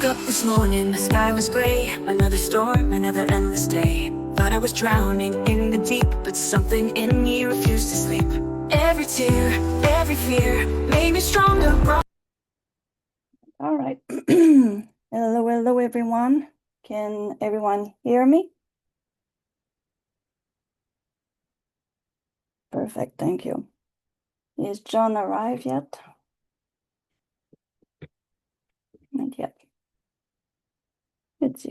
Woke up this morning, the sky was gray. Another storm, another endless day. Thought I was drowning in the deep, but something in me refused to sleep. Every tear, every fear made me stronger. All right. Hello, everyone. Can everyone hear me? Perfect, thank you. Is John arrived yet? Not yet.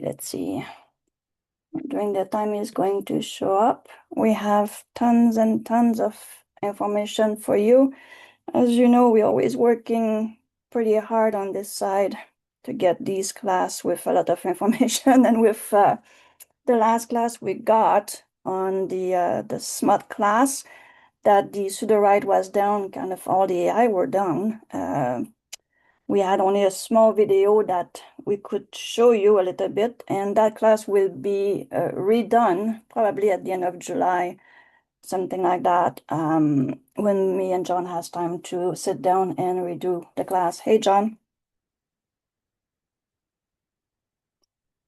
Let's see. During the time he's going to show up, we have tons and tons of information for you. As you know, we're always working pretty hard on this side to get these class with a lot of information. And with the last class we got on the smut class, that the Sudowrite was down, kind of all the AI were down. We had only a small video that we could show you a little bit, and that class will be redone probably at the end of July, something like that, when me and John has time to sit down and redo the class. Hey, John.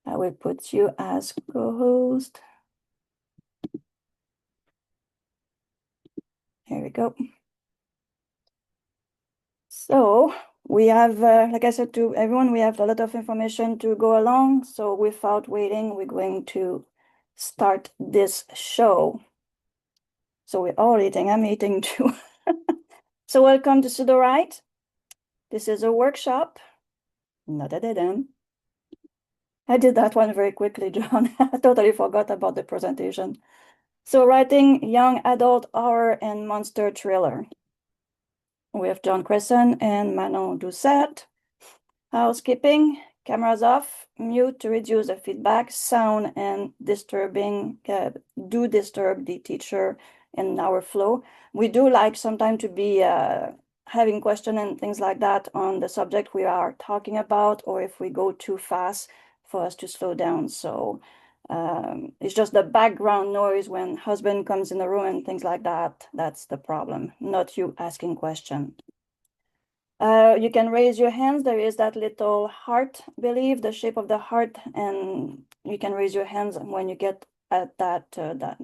I will put you as co-host. Here we go. So we have, like I said to everyone, we have a lot of information to go along. So without waiting, we're going to start this show. So we're all eating. I'm eating too. So welcome to Sudowrite. This is a workshop. I did that one very quickly, John. I totally forgot about the presentation. So writing young adult horror and monster thriller. We have John Cresson and Manon Doucette. Housekeeping, cameras off, mute to reduce the feedback, sound and disturbing, do disturb the teacher in our flow. We do like sometimes to be having questions and things like that on the subject we are talking about, or if we go too fast for us to slow down. So it's just the background noise when husband comes in the room and things like that. That's the problem, not you asking question. You can raise your hands. There is that little heart, believe the shape of the heart, and you can raise your hands when you get at that that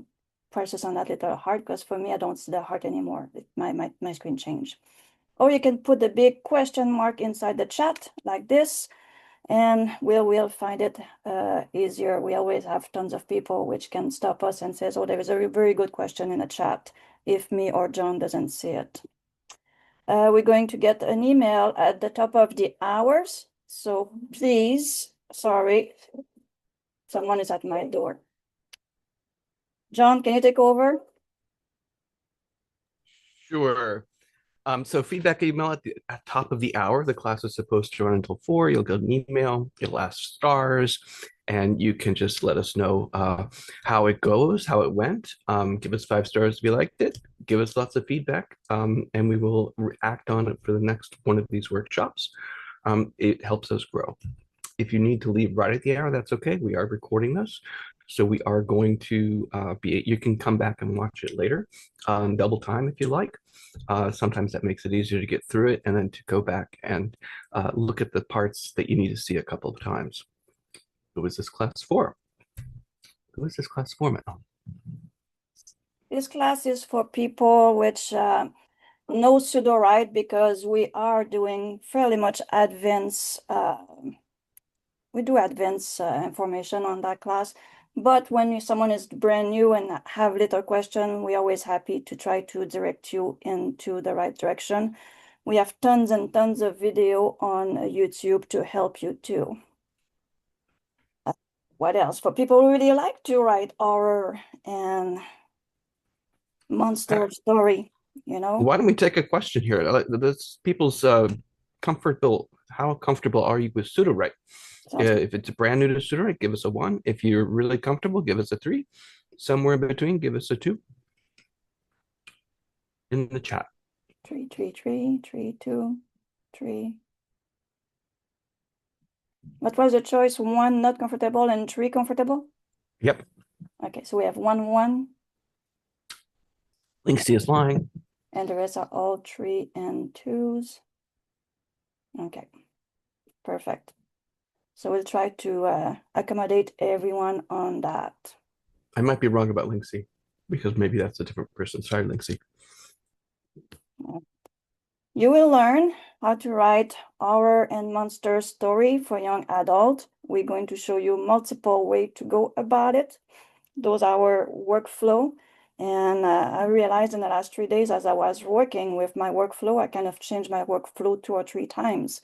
presses on that little heart. Because for me, I don't see the heart anymore. My screen changed. Or you can put the big question mark inside the chat like this, and we'll find it easier. We always have tons of people which can stop us and says, "Oh, there is a very good question in the chat," if me or John doesn't see it. We're going to get an email at the top of the hours. So please, sorry, someone is at my door. John, can you take over? Sure. So feedback email at top of the hour. The class is supposed to run until 4. You'll get an email. It'll ask stars, and you can just let us know how it goes, how it went. Give us 5 stars if you liked it. Give us lots of feedback, and we will act on it for the next one of these workshops. It helps us grow. If you need to leave right at the hour, that's okay. We are recording this. So we are going to you can come back and watch it later, double time if you like. Sometimes that makes it easier to get through it and then to go back and look at the parts that you need to see a couple of times. Who is this class for? Who is this class for, Manon? This class is for people which know Sudowrite, because we are doing fairly much advanced, we do advanced information on that class. But when someone is brand new and have little question, we're always happy to try to direct you into the right direction. We have tons and tons of video on YouTube to help you too. What else? For people who really like to write horror and monster story, you know? Why don't we take a question here? This people's comfortable. How comfortable are you with Sudowrite? If it's brand new to Sudowrite, give us a 1. If you're really comfortable, give us a 3. Somewhere in between, give us a 2. In the chat. 3, 3, 3, 3, 2, 3. What was the choice? 1 not comfortable and 3 comfortable? Yep. Okay, so we have 1, 1. Linksy is lying. And the rest are all 3 and 2s. Okay, perfect. So we'll try to accommodate everyone on that. I might be wrong about Linksy because maybe that's a different person. Sorry, Linksy. You will learn how to write horror and monster story for young adult. We're going to show you multiple ways to go about it. Those are our workflow. And I realized in the last 3 days as I was working with my workflow, I kind of changed my workflow 2 or 3 times.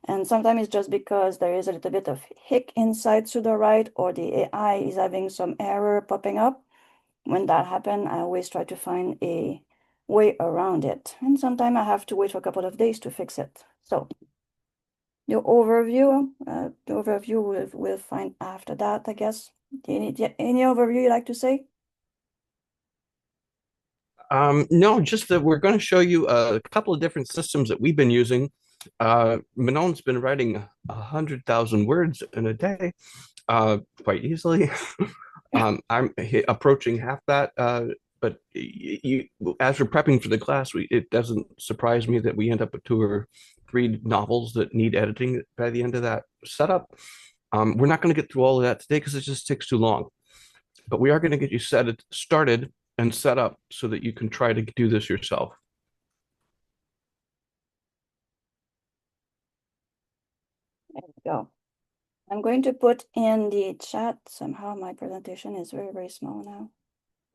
And sometimes it's just because there is a little bit of hic inside Sudowrite or the AI is having some error popping up. When that happens, I always try to find a way around it. And sometimes I have to wait for a couple of days to fix it. So the overview we'll find after that, I guess. Any overview you like to say? No, just that we're going to show you a couple of different systems that we've been using. Manon's been writing 100,000 words in a day, quite easily. I'm approaching half that, but as we're prepping for the class, it doesn't surprise me that we end up with 2 or 3 novels that need editing by the end of that setup. We're not going to get through all of that today because it just takes too long. But we are going to get you started and set up so that you can try to do this yourself. There we go. I'm going to put in the chat. Somehow my presentation is very, very small now.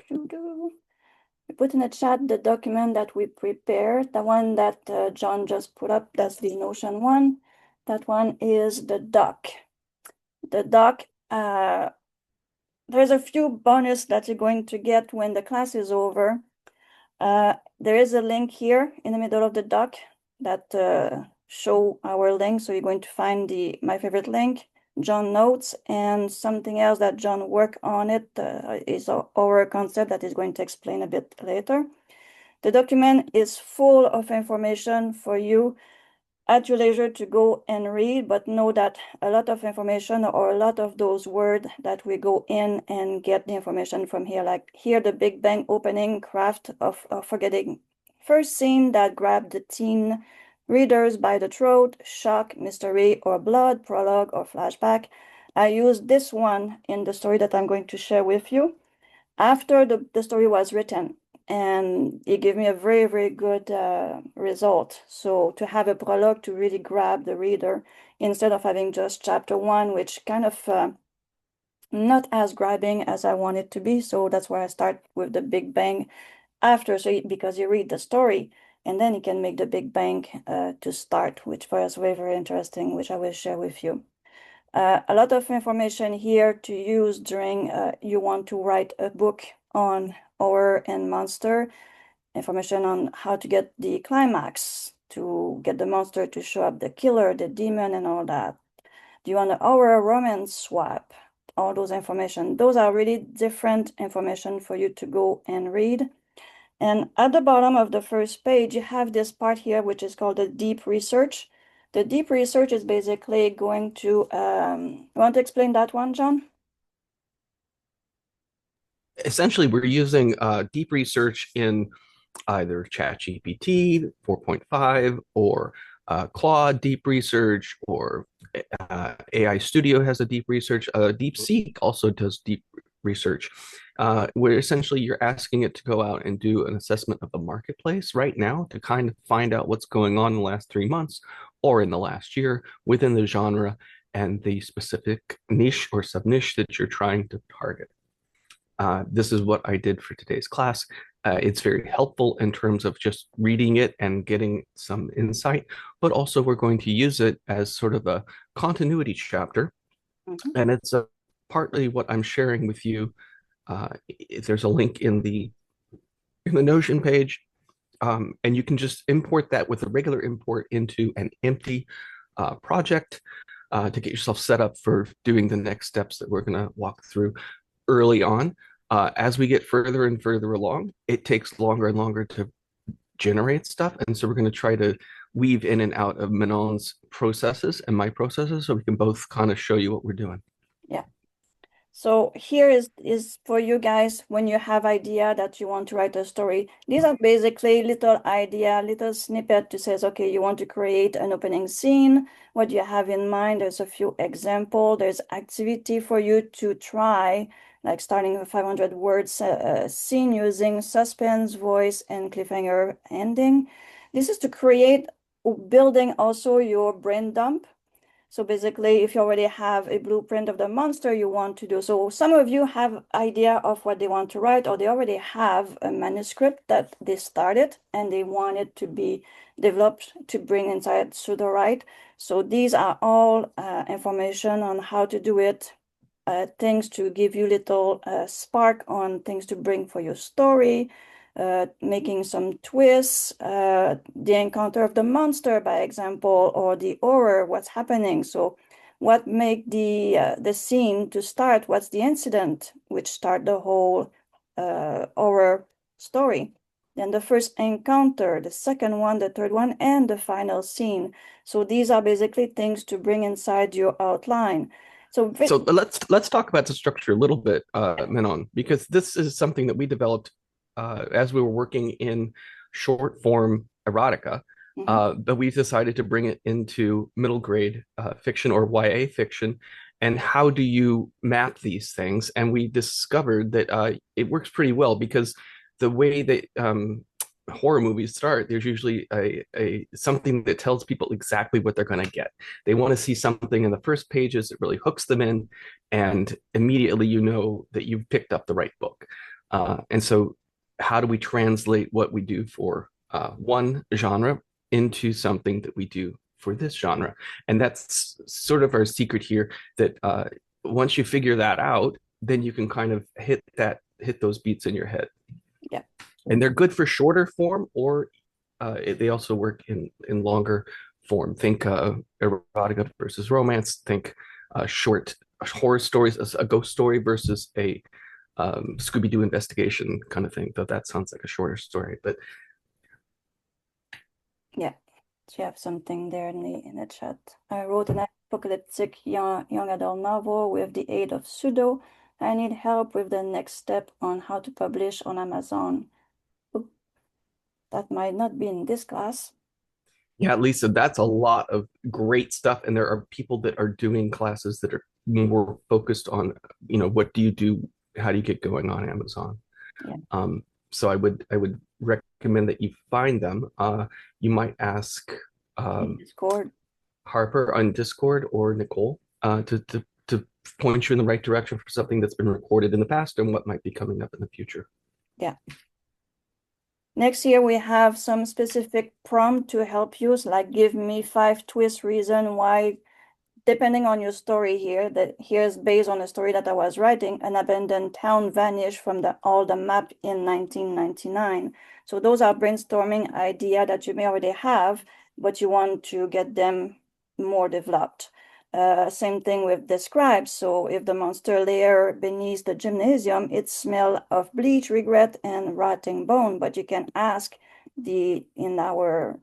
We put in the chat the document that we prepared, the one that John just put up. That's the Notion one. That one is the doc. The doc, there's a few bonus that you're going to get when the class is over. There is a link here in the middle of the doc that show our link. So you're going to find my favorite link, John notes, and something else that John worked on it is our concept that is going to explain a bit later. The document is full of information for you at your leisure to go and read, but know that a lot of information or a lot of those words that we go in and get the information from here, like here, the Big Bang opening, craft of forgetting, first scene that grabbed the teen readers by the throat, shock, mystery, or blood, prologue, or flashback. I used this one in the story that I'm going to share with you after the story was written. And it gave me a very, very good result. So to have a prologue to really grab the reader instead of having just chapter 1, which kind of not as grabbing as I want it to be. So that's why I start with the Big Bang after, because you read the story and then you can make the Big Bang to start, which was very, very interesting, which I will share with you. A lot of information here to use during you want to write a book on horror and monster, information on how to get the climax, to get the monster to show up, the killer, the demon, and all that. Do you want a horror romance swap? All those information. Those are really different information for you to go and read. And at the bottom of the first page, you have this part here, which is called the deep research. The deep research is basically going to, you want to explain that one, John? Essentially, we're using deep research in either ChatGPT 4.5 or Claude deep research, or AI Studio has a deep research. DeepSeek also does deep research, where essentially you're asking it to go out and do an assessment of the marketplace right now to kind of find out what's going on in the last 3 months or in the last year within the genre and the specific niche or sub-niche that you're trying to target. This is what I did for today's class. It's very helpful in terms of just reading it and getting some insight, but also we're going to use it as sort of a continuity chapter. Mm-hmm. And it's partly what I'm sharing with you. There's a link in the Notion page, and you can just import that with a regular import into an empty project to get yourself set up for doing the next steps that we're going to walk through early on. As we get further and further along, it takes longer and longer to generate stuff. And so we're going to try to weave in and out of Manon's processes and my processes so we can both kind of show you what we're doing. Yeah. So here is for you guys when you have idea that you want to write a story. These are basically little idea, little snippet to says, okay, you want to create an opening scene. What do you have in mind? There's a few example. There's activity for you to try, like starting a 500 words scene using suspense, voice, and cliffhanger ending. This is to create building also your brain dump. So basically, if you already have a blueprint of the monster you want to do, so some of you have idea of what they want to write, or they already have a manuscript that they started and they want it to be developed to bring inside Sudowrite. So these are all information on how to do it, things to give you little spark on things to bring for your story, making some twists, the encounter of the monster, by example, or the horror, what's happening. So what make the scene to start? What's the incident which start the whole horror story? Then the first encounter, the second one, the third one, and the final scene. So these are basically things to bring inside your outline. So let's talk about the structure a little bit, Menon, because this is something that we developed as we were working in short form erotica, but we decided to bring it into middle grade fiction or YA fiction. And how do you map these things? And we discovered that it works pretty well because the way that horror movies start, there's usually a something that tells people exactly what they're going to get. They want to see something in the first pages that really hooks them in, and immediately you know that you've picked up the right book. And so how do we translate what we do for one genre into something that we do for this genre? And that's sort of our secret here, that once you figure that out, then you can kind of hit those beats in your head. Yeah. And they're good for shorter form, or they also work in longer form. Think erotica versus romance. Think short horror stories, a ghost story versus a Scooby-Doo investigation kind of thing. Though that sounds like a shorter story, but yeah. So you have something there in the chat. I wrote an apocalyptic young adult novel with the aid of Sudo. I need help with the next step on how to publish on Amazon. Oop, that might not be in this class. yeah, Lisa, that's a lot of great stuff. And there are people that are doing classes that are more focused on, what do you do? How do you get going on Amazon? Yeah. So I would recommend that you find them. You might ask Discord. Harper on Discord or Nicole to point you in the right direction for something that's been recorded in the past and what might be coming up in the future. Yeah. Next here we have some specific prompt to help you, like give me 5 twist reason why, depending on your story here, that here's based on a story that I was writing, an abandoned town vanished from all the map in 1999. So those are brainstorming idea that you may already have, but you want to get them more developed. Same thing with describe. So if the monster lair beneath the gymnasium, it smell of bleach, regret, and rotting bone, but you can ask in our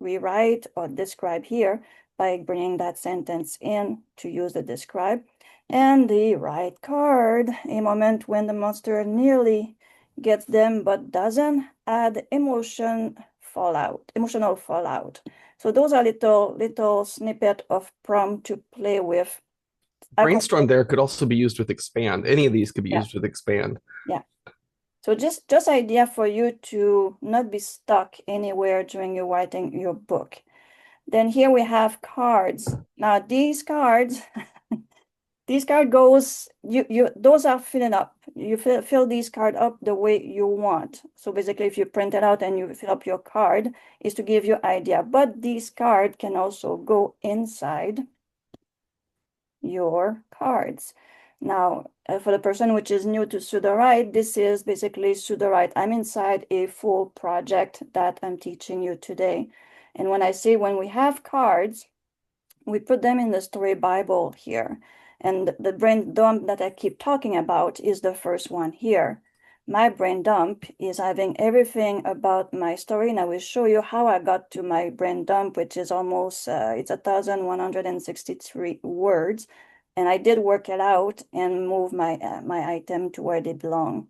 rewrite or describe here by bringing that sentence in to use the describe. And the right card, a moment when the monster nearly gets them but doesn't, add emotional fallout. So those are little snippet of prompt to play with. Brainstorm there could also be used with expand. Any of these could be Yeah. used with expand. Yeah. So just idea for you to not be stuck anywhere during your writing your book. Then here we have cards. Now these cards, these card goes, those are filling up. You fill these card up the way you want. So basically if you print it out and you fill up your card, is to give you idea. But these card can also go inside your cards. Now, for the person which is new to Sudowrite, this is basically Sudowrite. I'm inside a full project that I'm teaching you today. And when I say when we have cards, we put them in the story Bible here. And the brain dump that I keep talking about is the first one here. My brain dump is having everything about my story, and I will show you how I got to my brain dump, which is almost, it's 1,163 words. And I did work it out and move my my item to where they belong.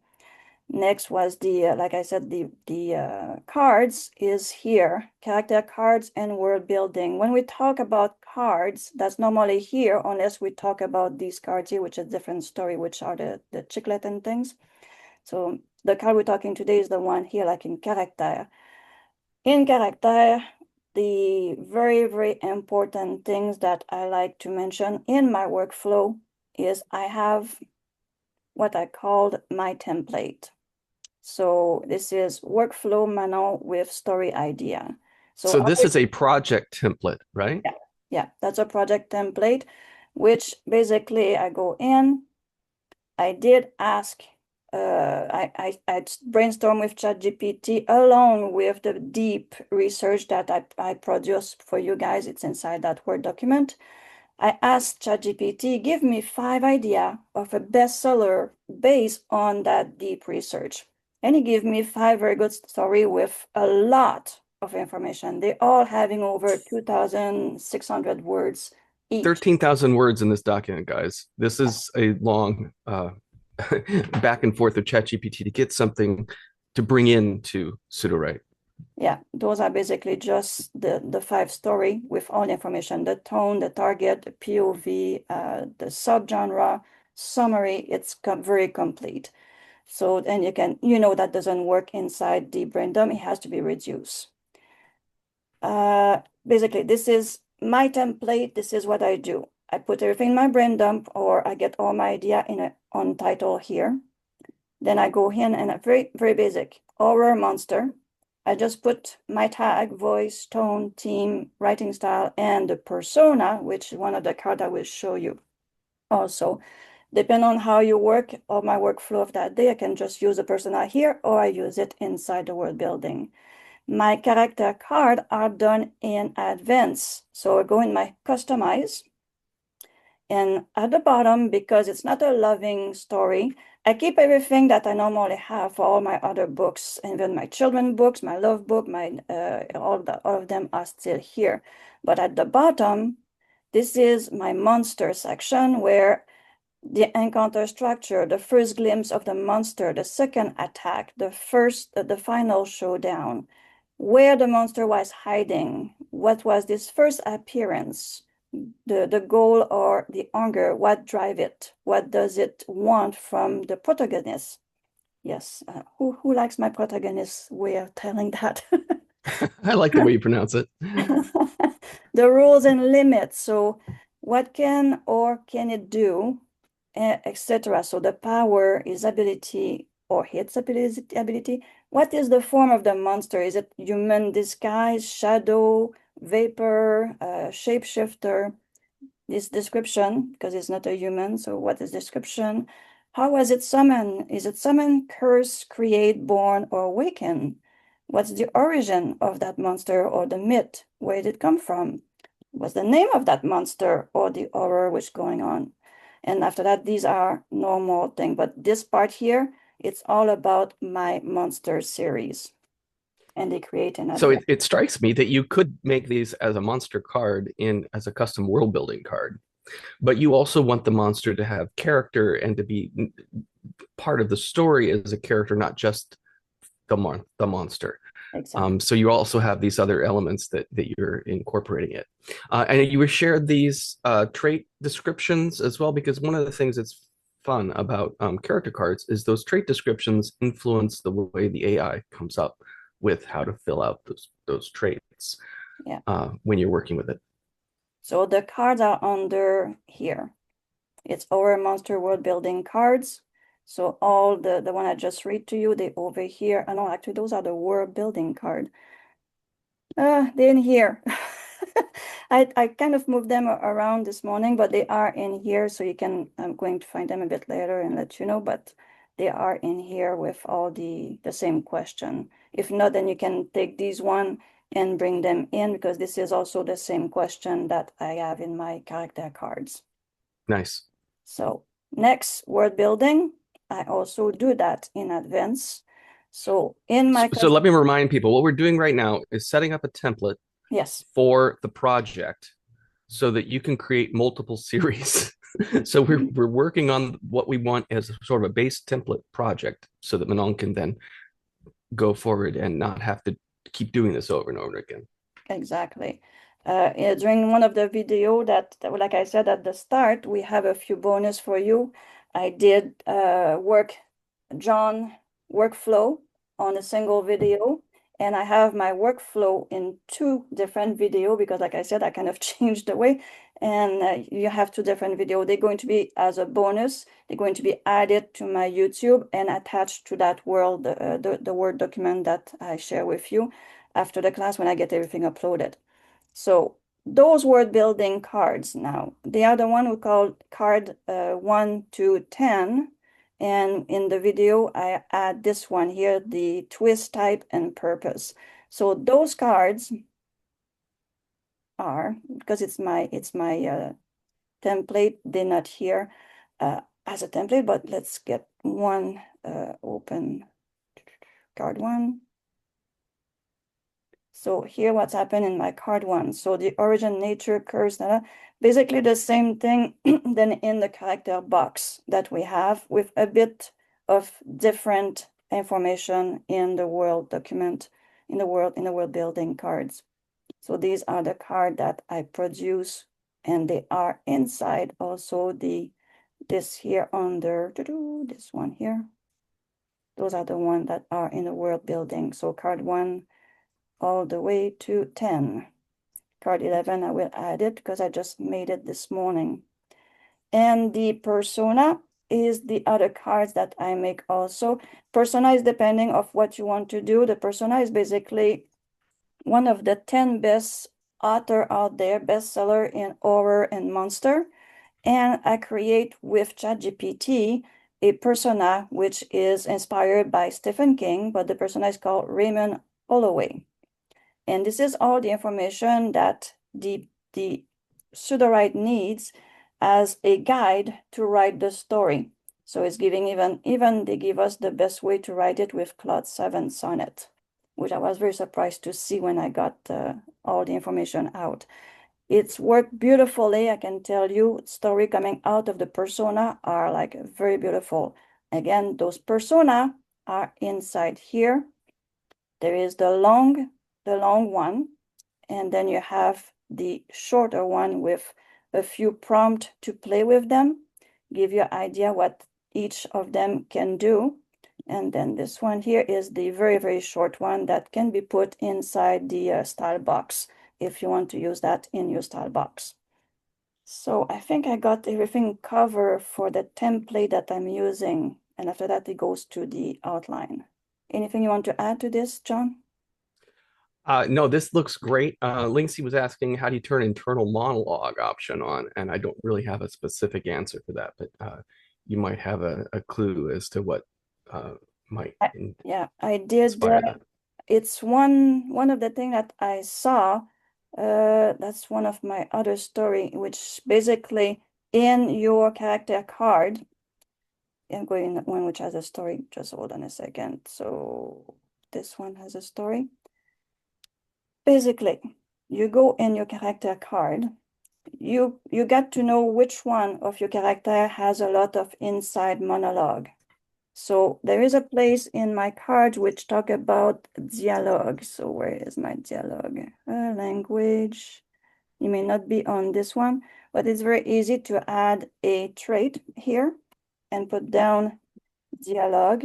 Next was the, like I said, the cards is here, character cards and world building. When we talk about cards, that's normally here, unless we talk about these cards here, which is a different story, which are the chiclet and things. So the card we're talking today is the one here, like in character. In character, the very, very important things that I like to mention in my workflow is I have what I called my template. So this is workflow manual with story idea. So this is a project template, right? Yeah, that's a project template, which basically I go in. I did ask, I brainstorm with ChatGPT along with the deep research that I produced for you guys. It's inside that Word document. I asked ChatGPT, give me 5 ideas of a bestseller based on that deep research. And he gave me 5 very good stories with a lot of information. They all having over 2,600 words each. 13,000 words in this document, guys. This is a long back and forth of ChatGPT to get something to bring into Sudowrite. Yeah, those are basically just the 5 story with all the information, the tone, the target, the POV, the subgenre, summary. It's very complete. So then you know that doesn't work inside the brain dump. It has to be reduced. Basically, this is my template. This is what I do. I put everything in my brain dump, or I get all my idea in on title here. Then I go in and a very, very basic horror monster. I just put my tag, voice, tone, theme, writing style, and the persona, which is one of the cards I will show you. Also, depending on how you work or my workflow of that day, I can just use the persona here, or I use it inside the world building. My character cards are done in advance. So I go in my customize. And at the bottom, because it's not a loving story, I keep everything that I normally have for all my other books, even my children books, my love book, my all of them are still here. But at the bottom, this is my monster section where the encounter structure, the first glimpse of the monster, the second attack, the final showdown, where the monster was hiding, what was this first appearance, the goal or the hunger, what drive it, what does it want from the protagonist. Yes, who likes my protagonist way of telling that? I like the way you pronounce it. The rules and limits. So what can or can it do, etc. So the power is ability or its ability. What is the form of the monster? Is it human disguise, shadow, vapor, shapeshifter? This description, because it's not a human, so what is description? How was it summoned? Is it summoned, cursed, create, born, or awaken? What's the origin of that monster or the myth? Where did it come from? What's the name of that monster or the horror which going on? And after that, these are normal things. But this part here, it's all about my monster series. And they create an So it strikes me that you could make these as a monster card as a custom world building card, but you also want the monster to have character and to be part of the story as a character, not just the monster. Exactly. So you also have these other elements that you're incorporating it. And you shared these trait descriptions as well, because one of the things that's fun about character cards is those trait descriptions influence the way the AI comes up with how to fill out those traits when you're working with it. So the cards are under here. It's our monster world building cards. So all the one I just read to you, they over here. I know actually those are the world building card. They're in here. I kind of moved them around this morning, but they are in here. So I'm going to find them a bit later and let you know, but they are in here with all the same question. If not, then you can take these one and bring them in, because this is also the same question that I have in my character cards. Nice. So next, word building, I also do that in advance. So in my so let me remind people, what we're doing right now is setting up a template yes for the project so that you can create multiple series So we're working on what we want as sort of a base template project so that Manon can then go forward and not have to keep doing this over and over again. Exactly. Yeah, during one of the video that, like I said at the start, we have a few bonus for you. I did John workflow on a single video, and I have my workflow in two different video because, like I said, I kind of changed the way, and you have two different video. They're going to be as a bonus. They're going to be added to my YouTube and attached to that the Word document that I share with you after the class when I get everything uploaded. So those word building cards now, they are the one we call card 1 to 10. And in the video, I add this one here, the twist, type, and purpose. So those cards are, because it's my template, they're not here as a template, but let's get one open. Card 1. So here what's happened in my card 1. So the origin, nature, curse, basically the same thing than in the character box that we have with a bit of different information in the world document, in the world building cards. So these are the cards that I produce, and they are inside also this here under this one here. Those are the ones that are in the world building. So card 1 all the way to 10. Card 11, I will add it because I just made it this morning. And the persona is the other cards that I make also. Persona is depending of what you want to do. The persona is basically one of the 10 best author out there, bestseller in horror and monster. And I create with ChatGPT a persona which is inspired by Stephen King, but the persona is called Raymond Holloway. And this is all the information that the Sudowrite needs as a guide to write the story. So it's giving even they give us the best way to write it with Claude 7 Sonnet, which I was very surprised to see when I got all the information out. It's worked beautifully, I can tell you. Story coming out of the persona are like very beautiful. Again, those persona are inside here. There is the long one, and then you have the shorter one with a few prompts to play with them, give you an idea what each of them can do. And then this one here is the very, very short one that can be put inside the style box if you want to use that in your style box. So I think I got everything covered for the template that I'm using. And after that, it goes to the outline. Anything you want to add to this, John? No, this looks great. Linksy was asking, how do you turn internal monologue option on? And I don't really have a specific answer for that, but you might have a clue as to what might yeah, I did. inspire that. It's one of the things that I saw. That's one of my other story, which basically in your character card, I'm going one which has a story. Just hold on a second. So this one has a story. Basically, you go in your character card, you get to know which one of your character has a lot of inside monologue. So there is a place in my card which talk about dialogue. So where is my dialogue? Language. You may not be on this one, but it's very easy to add a trait here and put down dialogue.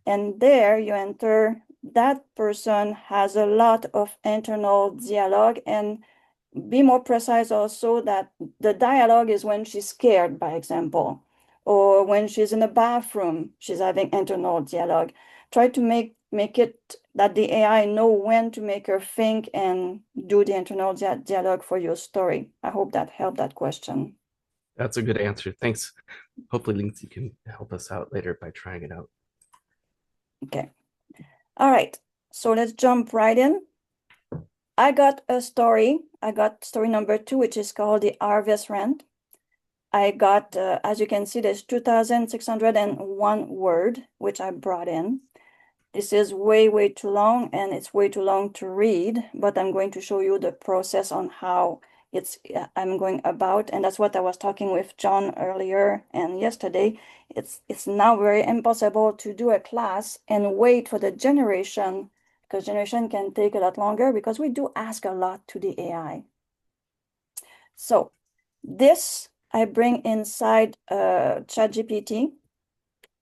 And there you enter that person has a lot of internal dialogue, and be more precise also that the dialogue is when she's scared, by example, or when she's in a bathroom, she's having internal dialogue. Try to make it that the AI know when to make her think and do the internal dialogue for your story. I hope that helped that question. That's a good answer. Thanks. Hopefully Linksy can help us out later by trying it out. Okay. All right. So let's jump right in. I got a story. I got story number 2, which is called The Harvest Rent. I got, as you can see, there's 2,601 word, which I brought in. This is way, way too long, and it's way too long to read, but I'm going to show you the process on how I'm going about, and that's what I was talking with John earlier and yesterday. It's now very impossible to do a class and wait for the generation, because generation can take a lot longer because we do ask a lot to the AI. So this I bring inside ChatGPT,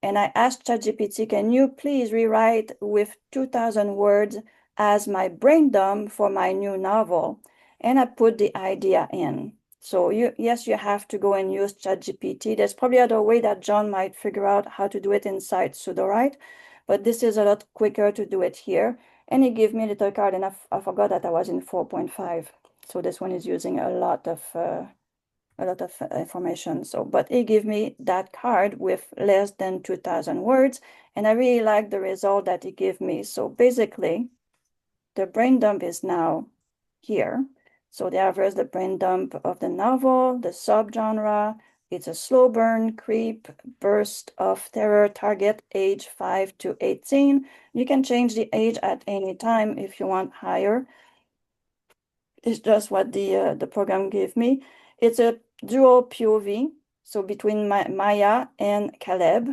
and I asked ChatGPT, can you please rewrite with 2,000 words as my brain dump for my new novel? And I put the idea in. So yes, you have to go and use ChatGPT. There's probably other way that John might figure out how to do it inside Sudowrite, but this is a lot quicker to do it here. And he gave me a little card, and I forgot that I was in 4.5. So this one is using a lot of information. So, but he gave me that card with less than 2,000 words, and I really like the result that he gave me. So basically, the brain dump is now here. So there is the brain dump of the novel, the subgenre. It's a slow burn, creep, burst of terror, target age 5 to 18. You can change the age at any time if you want higher. It's just what the program gave me. It's a dual POV, so between Maya and Caleb.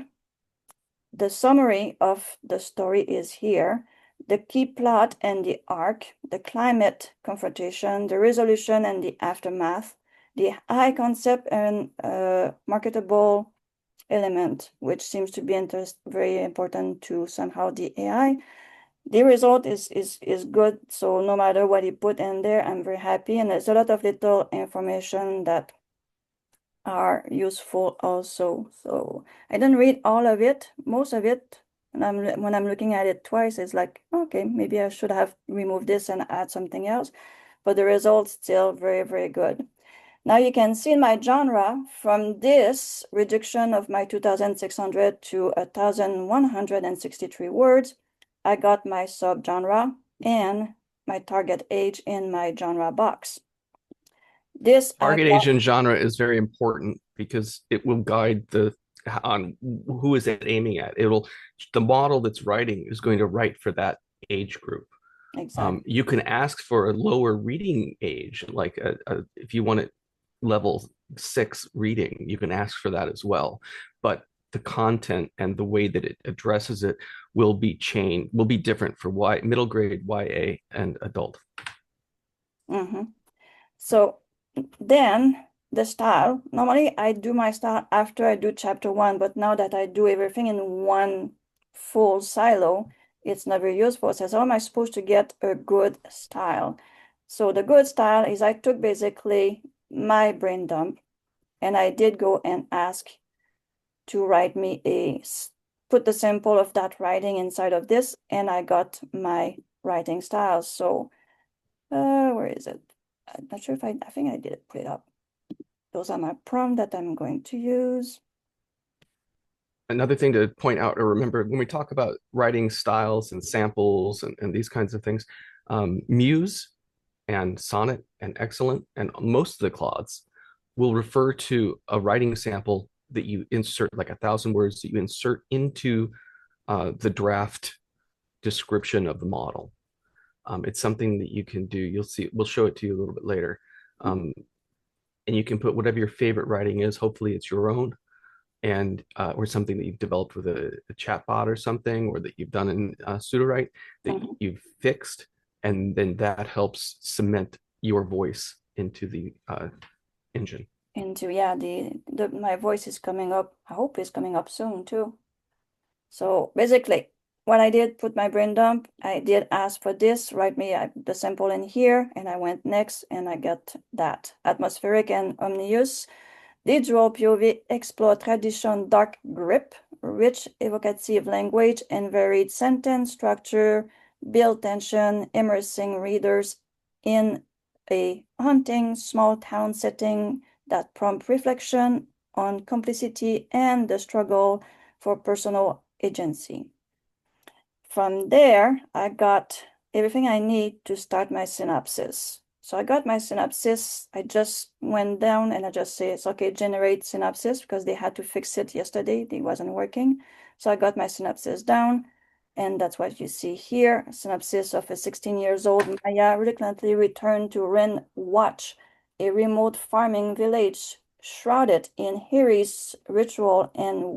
The summary of the story is here. The key plot and the arc, the climate confrontation, the resolution and the aftermath, the high concept and marketable element, which seems to be very important to somehow the AI. The result is good. So no matter what you put in there, I'm very happy. And there's a lot of little information that are useful also. So I didn't read all of it, most of it. And when I'm looking at it twice, it's like, okay, maybe I should have removed this and add something else. But the result's still very, very good. Now you can see in my genre, from this reduction of my 2,600 to 1,163 words, I got my subgenre and my target age in my genre box. This Target age and genre is very important because it will guide on who is it aiming at. The model that's writing is going to write for that age group. Exactly. You can ask for a lower reading age, like if you want it level 6 reading, you can ask for that as well. But the content and the way that it addresses it will be different for middle grade, YA, and adult. So then the style, normally I do my style after I do chapter 1, but now that I do everything in one full silo, it's never useful. It says, how am I supposed to get a good style? So the good style is I took basically my brain dump, and I did go and ask to write me put the sample of that writing inside of this, and I got my writing style. So where is it? I'm not sure if I think I did put it up. Those are my prompts that I'm going to use. Another thing to point out or remember when we talk about writing styles and samples and these kinds of things, Muse and Sonnet and Excellent and most of the Claudes will refer to a writing sample that you insert, like 1,000 words that you insert into the draft description of the model. It's something that you can do. You'll see, we'll show it to you a little bit later. And you can put whatever your favorite writing is. Hopefully it's your own, and or something that you've developed with a chat bot or something, or that you've done in Sudowrite that you've fixed. And then that helps cement your voice into the engine. Yeah, my voice is coming up. I hope it's coming up soon too. So basically, what I did, put my brain dump, I did ask for this, write me the sample in here, and I went next, and I got that. Atmospheric and omnious. The dual POV explore tradition, dark grip, rich evocative language, and varied sentence structure, build tension, immersing readers in a haunting small town setting that prompt reflection on complicity and the struggle for personal agency. From there, I got everything I need to start my synopsis. So I got my synopsis. I just went down and I just say, it's okay, generate synopsis, because they had to fix it yesterday. It wasn't working. So I got my synopsis down, and that's what you see here. Synopsis of a 16 years old Maya reluctantly returned to Ren Watch a remote farming village shrouded in eerie ritual and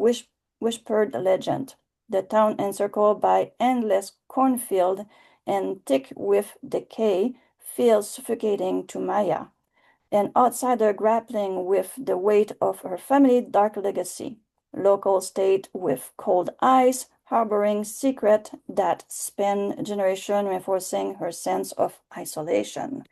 whispered legend. The town encircled by endless cornfield and thick with decay feels suffocating to Maya, an outsider grappling with the weight of her family's dark legacy. Local state with cold eyes, harboring secret that span generation, reinforcing her sense of isolation.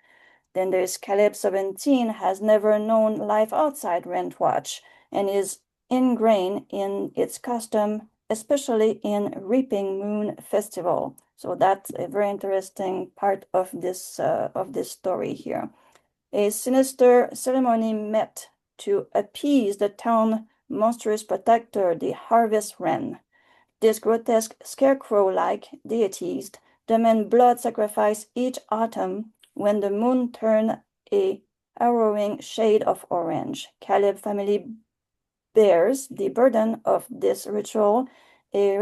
Then there's Caleb 17, has never known life outside Rentwatch and is ingrained in its custom, especially in Reaping Moon Festival. So that's a very interesting part of this story here. A sinister ceremony met to appease the town monstrous protector, the Harvest Wren. This grotesque scarecrow-like deities demand blood sacrifice each autumn when the moon turns a harrowing shade of orange. Caleb family bears the burden of this ritual, a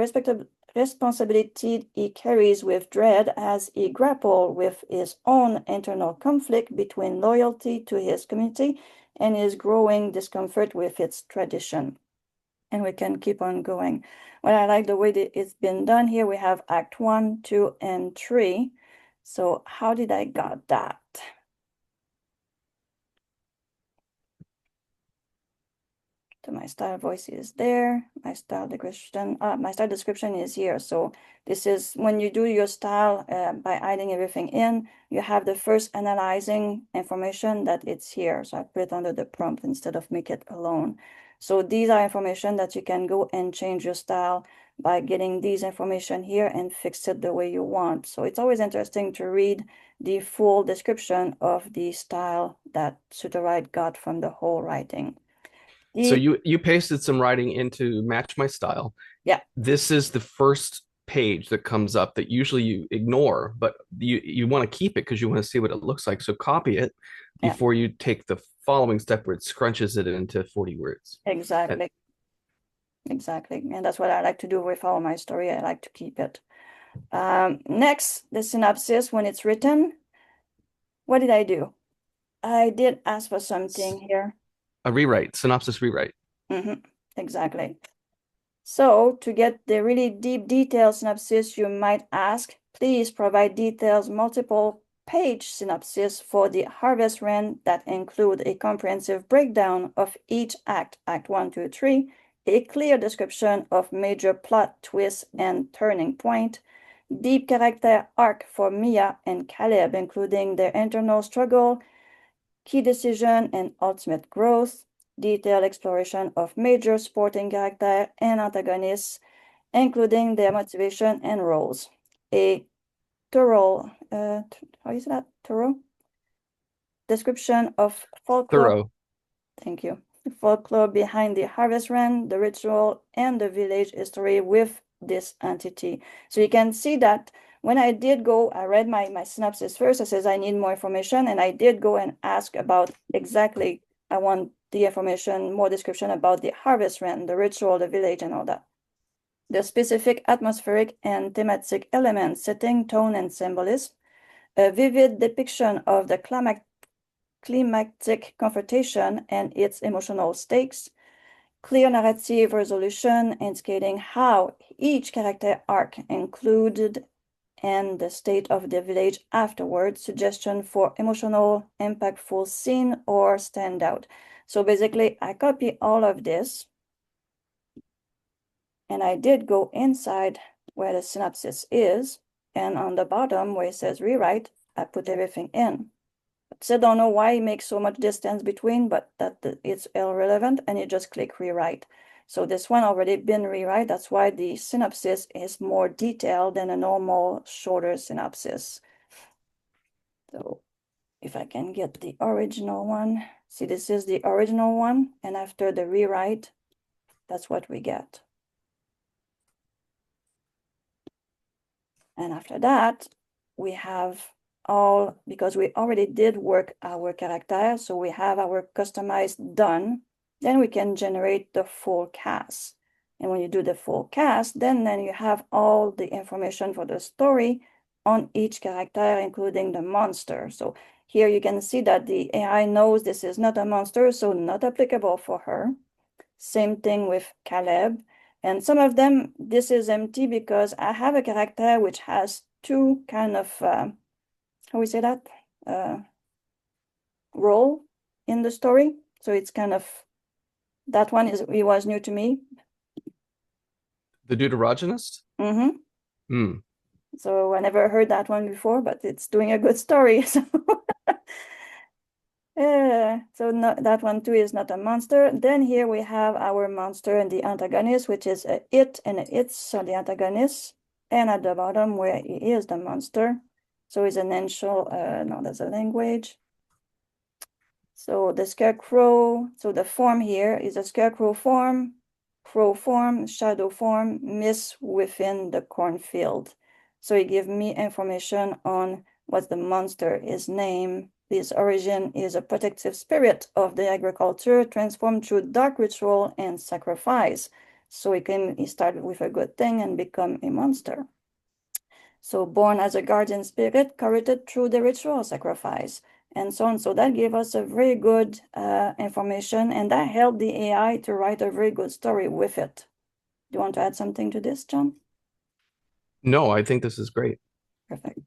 responsibility he carries with dread as he grapples with his own internal conflict between loyalty to his community and his growing discomfort with its tradition. And we can keep on going. Well, I like the way that it's been done here. We have Act 1, 2, and 3. So how did I got that? So my style voice is there. My style description is here. So this is when you do your style by hiding everything in, you have the first analyzing information that it's here. So I put it under the prompt instead of make it alone. So these are information that you can go and change your style by getting these information here and fix it the way you want. So it's always interesting to read the full description of the style that Sudowrite got from the whole writing. So you pasted some writing in to match my style. Yeah. This is the first page that comes up that usually you ignore, but you want to keep it because you want to see what it looks like. So copy it before you take the following step where it scrunches it into 40 words. Exactly. Exactly. And that's what I like to do with all my story. I like to keep it. Next, the synopsis when it's written. What did I do? I did ask for something here. A rewrite, synopsis rewrite. Exactly. So to get the really deep detailed synopsis, you might ask, please provide details, multiple page synopsis for the Harvest Wren that include a comprehensive breakdown of each act, Act 1, 2, 3, a clear description of major plot twists and turning point, deep character arc for Mia and Caleb, including their internal struggle, key decision, and ultimate growth, detailed exploration of major supporting character and antagonists, including their motivation and roles. A thorough, how is that? Thorough description of folklore. Thorough. Thank you. Folklore behind the Harvest Wren, the ritual, and the village history with this entity. So you can see that when I did go, I read my synopsis first. It says I need more information, and I did go and ask about exactly, I want the information, more description about the Harvest Wren, the ritual, the village, and all that. The specific atmospheric and thematic elements, setting, tone, and symbolism, a vivid depiction of the climactic confrontation and its emotional stakes, clear narrative resolution indicating how each character arc included and the state of the village afterwards, suggestion for emotional, impactful scene or standout. So basically, I copy all of this, and I did go inside where the synopsis is, and on the bottom where it says rewrite, I put everything in. So I don't know why it makes so much distance between, but it's irrelevant, and you just click rewrite. So this one already been rewrite. That's why the synopsis is more detailed than a normal shorter synopsis. So if I can get the original one, see, this is the original one, and after the rewrite, that's what we get. And after that, we have all, because we already did work our character, so we have our customized done, then we can generate the full cast. And when you do the full cast, then you have all the information for the story on each character, including the monster. So here you can see that the AI knows this is not a monster, so not applicable for her. Same thing with Caleb. And some of them, this is empty because I have a character which has two kind of, how we say that? Role in the story. So it's kind of, that one it was new to me. The deuterogenist? Mm-hmm. Hmm. So I never heard that one before, but it's doing a good story. So so that one too is not a monster. Then here we have our monster and the antagonist, which is a it and a it's, so the antagonist. And at the bottom where he is the monster. So it's an initial, no, that's a language. So the scarecrow, so the form here is a scarecrow form, crow form, shadow form, mist within the cornfield. So it gives me information on what the monster is named. His origin is a protective spirit of the agriculture transformed through dark ritual and sacrifice. So he started with a good thing and become a monster. So born as a guardian spirit, corrupted through the ritual sacrifice, and so on. So that gave us a very good information, and that helped the AI to write a very good story with it. Do you want to add something to this, John? No, I think this is great. Perfect.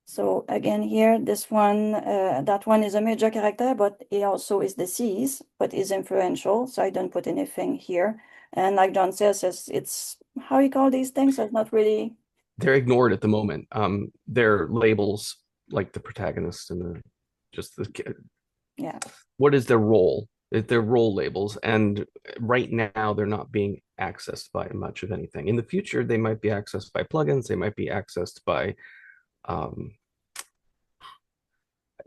So again here, this one, that one is a major character, but he also is deceased, but is influential. So I don't put anything here. And like John says, it's how you call these things? It's not really. They're ignored at the moment. They're labels like the protagonist and Yeah. What is their role? They're role labels, and right now they're not being accessed by much of anything. In the future, they might be accessed by plugins. They might be accessed by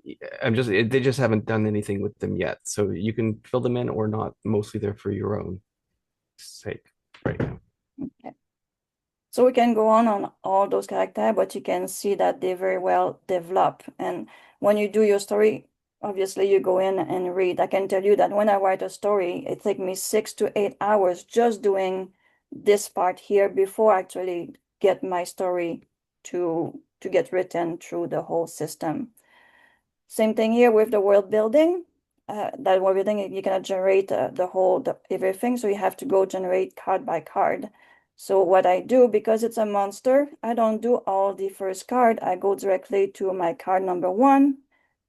they just haven't done anything with them yet. So you can fill them in or not. Mostly they're for your own sake right now. Okay. So we can go on all those characters, but you can see that they very well develop. And when you do your story, obviously you go in and read. I can tell you that when I write a story, it takes me 6 to 8 hours just doing this part here before I actually get my story to get written through the whole system. Same thing here with the world building. That world building, you cannot generate everything, so you have to go generate card by card. So what I do, because it's a monster, I don't do all the first card. I go directly to my card number 1,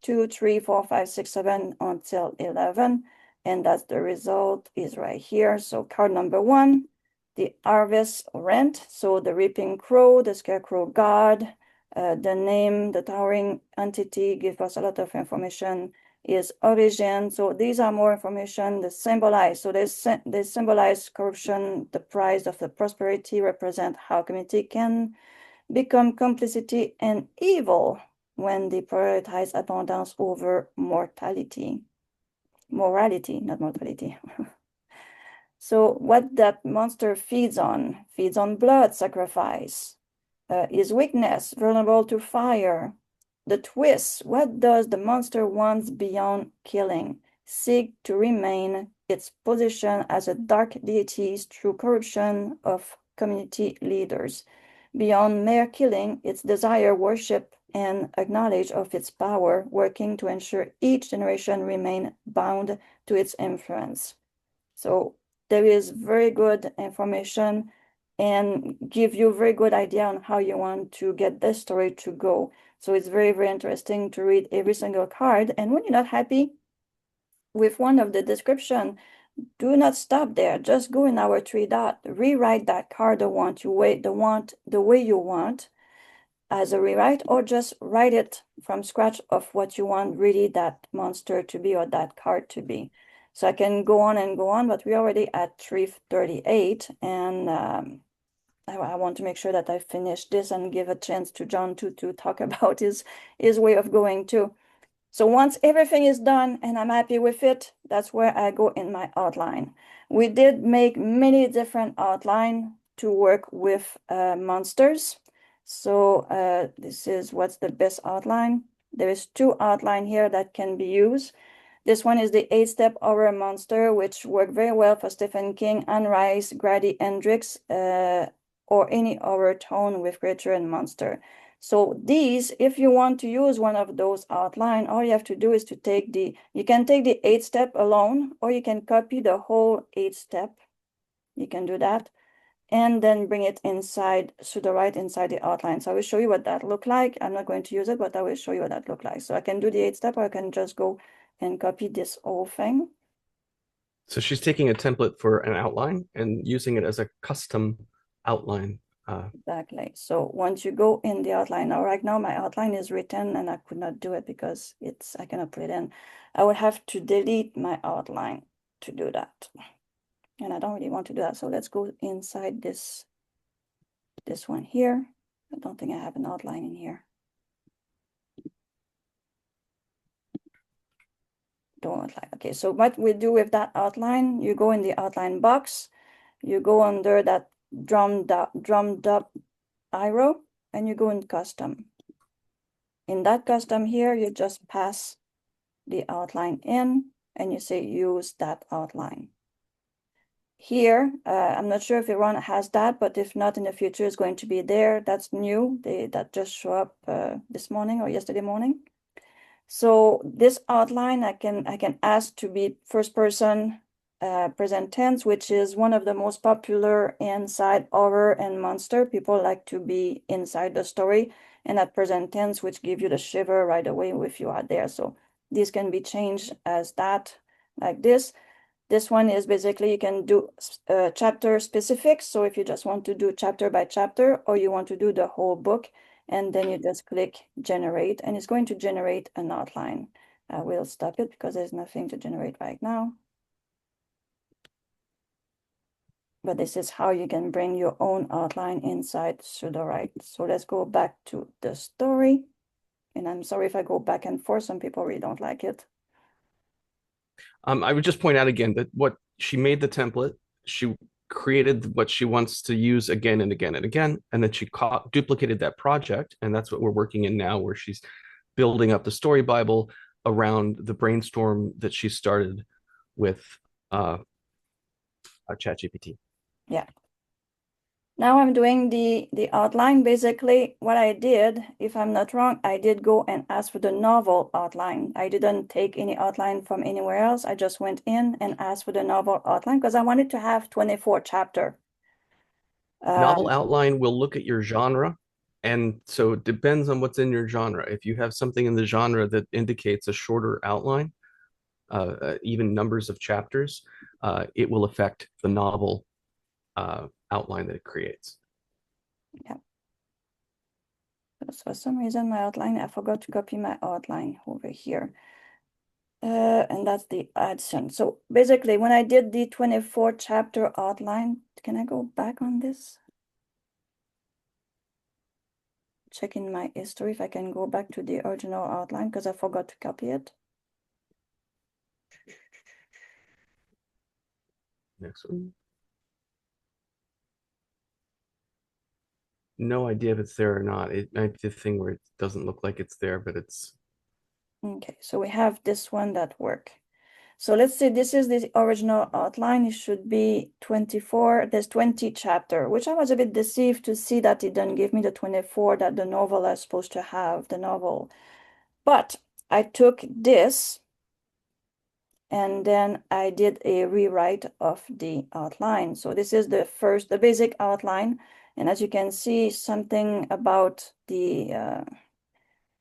2, 3, 4, 5, 6, 7 until 11. And that's the result is right here. So card number 1, the harvest rent. So the reaping crow, the scarecrow god, the name, the towering entity give us a lot of information, is origin. So these are more information that symbolize. So they symbolize corruption, the price of the prosperity, represent how community can become complicity and evil when they prioritize abundance over morality, not mortality. So what that monster feeds on blood sacrifice, is weakness, vulnerable to fire. The twist, what does the monster want beyond killing? Seek to remain its position as a dark deity through corruption of community leaders. Beyond mere killing, its desire, worship, and acknowledge of its power, working to ensure each generation remain bound to its influence. So there is very good information and give you a very good idea on how you want to get this story to go. So it's very, very interesting to read every single card. And when you're not happy with one of the description, do not stop there. Just go in our 3-dot, rewrite that card the way you want as a rewrite, or just write it from scratch of what you want really that monster to be or that card to be. So I can go on and go on, but we're already at 3:38, and I want to make sure that I finish this and give a chance to John to talk about his way of going too. So once everything is done and I'm happy with it, that's where I go in my outline. We did make many different outline to work with monsters. So this is what's the best outline. There is 2 outline here that can be used. This one is the 8-step horror monster, which worked very well for Stephen King, Anne Rice, Grady Hendrix. or any horror tone with creature and monster. So these, if you want to use one of those outline, all you have to do is to take you can take the 8-step alone, or you can copy the whole 8-step. You can do that, and then bring it inside Sudowrite inside the outline. So I will show you what that look like. I'm not going to use it, but I will show you what that look like. So I can do the 8-step, or I can just go and copy this whole thing. So she's taking a template for an outline and using it as a custom outline. Exactly. So once you go in the outline, now right now my outline is written and I could not do it because I cannot put it in. I would have to delete my outline to do that. And I don't really want to do that. So let's go inside this one here. I don't think I have an outline in here. Don't look like, okay. So what we do with that outline, you go in the outline box, you go under that drummed up arrow, and you go in custom. In that custom here, you just pass the outline in and you say use that outline. Here, I'm not sure if Iran has that, but if not, in the future it's going to be there. That's new. That just show up this morning or yesterday morning. So this outline I can ask to be first person present tense, which is one of the most popular inside horror and monster. People like to be inside the story, and at present tense, which give you the shiver right away if you are there. So these can be changed as that, like this. This one is basically you can do chapter specific. So if you just want to do chapter by chapter, or you want to do the whole book, and then you just click generate, and it's going to generate an outline. I will stop it because there's nothing to generate right now. But this is how you can bring your own outline inside Sudowrite. So let's go back to the story. And I'm sorry if I go back and forth. Some people really don't like it. I would just point out again that what she made the template, she created what she wants to use again and again and again, and then she duplicated that project, and that's what we're working in now, where she's building up the story Bible around the brainstorm that she started with ChatGPT. Yeah. Now I'm doing the outline. Basically, what I did, if I'm not wrong, I did go and ask for the novel outline. I didn't take any outline from anywhere else. I just went in and asked for the novel outline because I wanted to have 24 chapters. Novel outline will look at your genre, and so it depends on what's in your genre. If you have something in the genre that indicates a shorter outline, even numbers of chapters, it will affect the novel outline that it creates. Yeah. For some reason, my outline, I forgot to copy my outline over here. And that's the addition. So basically, when I did the 24 chapter outline, can I go back on this? Checking my history if I can go back to the original outline because I forgot to copy it. Next one. No idea if it's there or not. It might be the thing where it doesn't look like it's there, but it's okay. So we have this one that work. So let's say this is the original outline. It should be 24. There's 20 chapter, which I was a bit deceived to see that it didn't give me the 24 that the novel is supposed to have, the novel. But I took this and then I did a rewrite of the outline. So this is the basic outline. And as you can see, something about the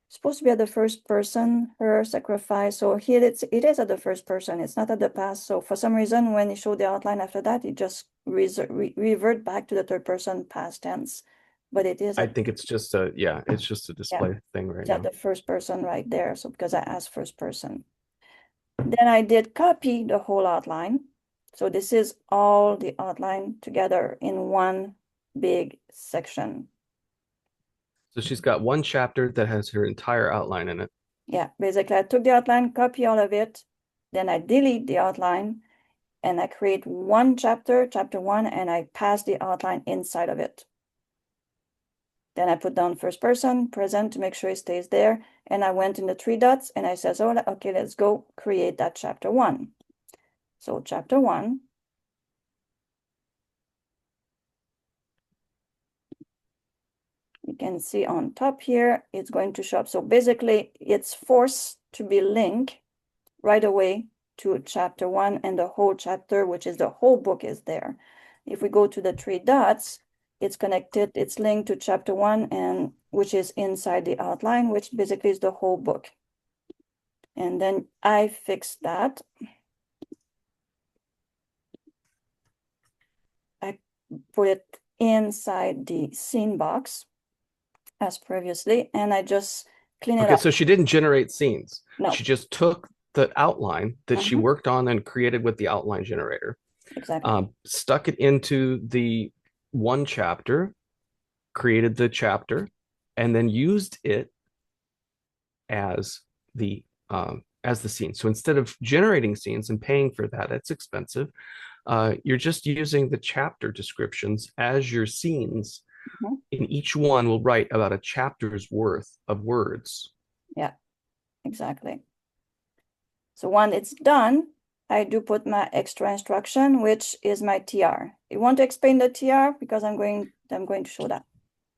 supposed to be at the first person, her sacrifice. So here it is at the first person. It's not at the past. So for some reason, when it showed the outline after that, it just revert back to the third person past tense. But it is. I think it's just a it's just a display thing right now. At the first person right there. So because I asked first person. Then I did copy the whole outline. So this is all the outline together in one big section. So she's got one chapter that has her entire outline in it. Yeah, basically I took the outline, copy all of it, then I delete the outline and I create one chapter, chapter 1, and I pass the outline inside of it. Then I put down first person, present to make sure it stays there. And I went in the 3 dots and I said, oh, okay, let's go create that chapter 1. So chapter 1. You can see on top here, it's going to show up. So basically, it's forced to be linked right away to chapter 1, and the whole chapter, which is the whole book, is there. If we go to the 3 dots, it's connected, it's linked to chapter 1, and which is inside the outline, which basically is the whole book. And then I fixed that. I put it inside the scene box as previously, and I just clean it Okay, up. so she didn't generate scenes. No. She just took the outline that she Mhm. worked on and created with the outline generator, Exactly. stuck it into the one chapter, created the chapter, and then used it as the scene. So instead of generating scenes and paying for that, it's expensive. You're just using the chapter descriptions as your scenes. Mhm. In each one will write about a chapter's worth of words. Yeah, exactly. So when it's done, I do put my extra instruction, which is my TR. You want to explain the TR? Because I'm going to show that.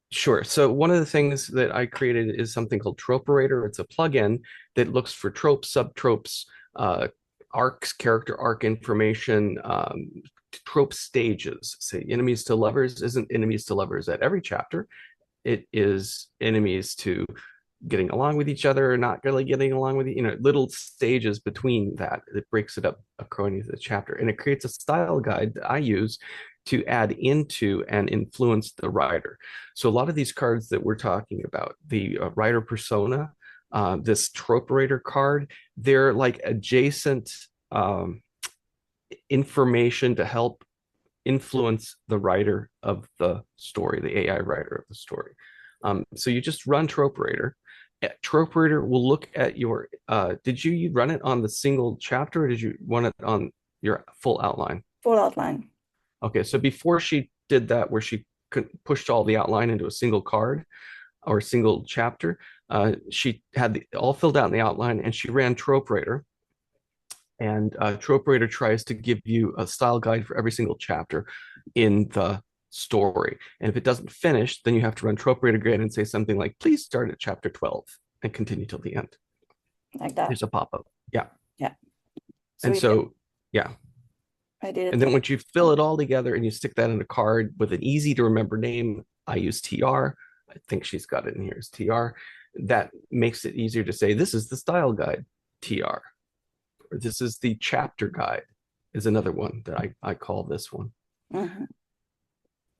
Sure. So one of the things that I created is something called Tropperator. It's a plugin that looks for tropes, subtropes, arcs, character arc information, trope stages. Say enemies to lovers isn't enemies to lovers at every chapter. It is enemies to getting along with each other or not really getting along with, little stages between that. It breaks it up according to the chapter, and it creates a style guide that I use to add into and influence the writer. So a lot of these cards that we're talking about, the writer persona, this Tropperator card, they're like adjacent information to help influence the writer of the story, the AI writer of the story. So you just run Tropperator. Tropperator will look at your, did you run it on the single chapter or did you run it on your full outline? Full outline. Okay, so before she did that, where she pushed all the outline into a single card or a single chapter, she had all filled out in the outline, and she ran Tropperator. And Tropperator tries to give you a style guide for every single chapter in the story. And if it doesn't finish, then you have to run Tropperator again and say something like, please start at chapter 12 and continue till the end. Like that. There's a pop-up. Yeah. Yeah. And so, yeah. I did it. And then once you fill it all together and you stick that in a card with an easy to remember name, I use TR. I think she's got it in here as TR. That makes it easier to say, this is the style guide, TR. Or this is the chapter guide, is another one that I call this one. Mm-hmm.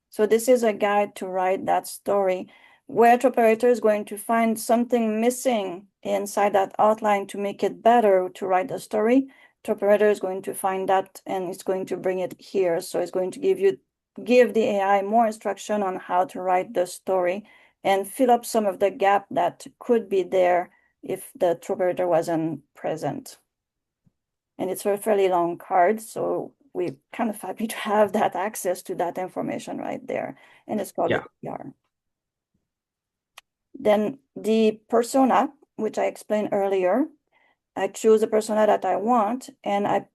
So this is a guide to write that story, where Tropperator is going to find something missing inside that outline to make it better to write the story. Tropperator is going to find that, and it's going to bring it here. So it's going to give the AI more instruction on how to write the story and fill up some of the gap that could be there if the Tropperator wasn't present. And it's a fairly long card, so we're kind of happy to have that access to that information right there. And it's called the PR. Then the persona, which I explained earlier, I choose a persona that I want, and I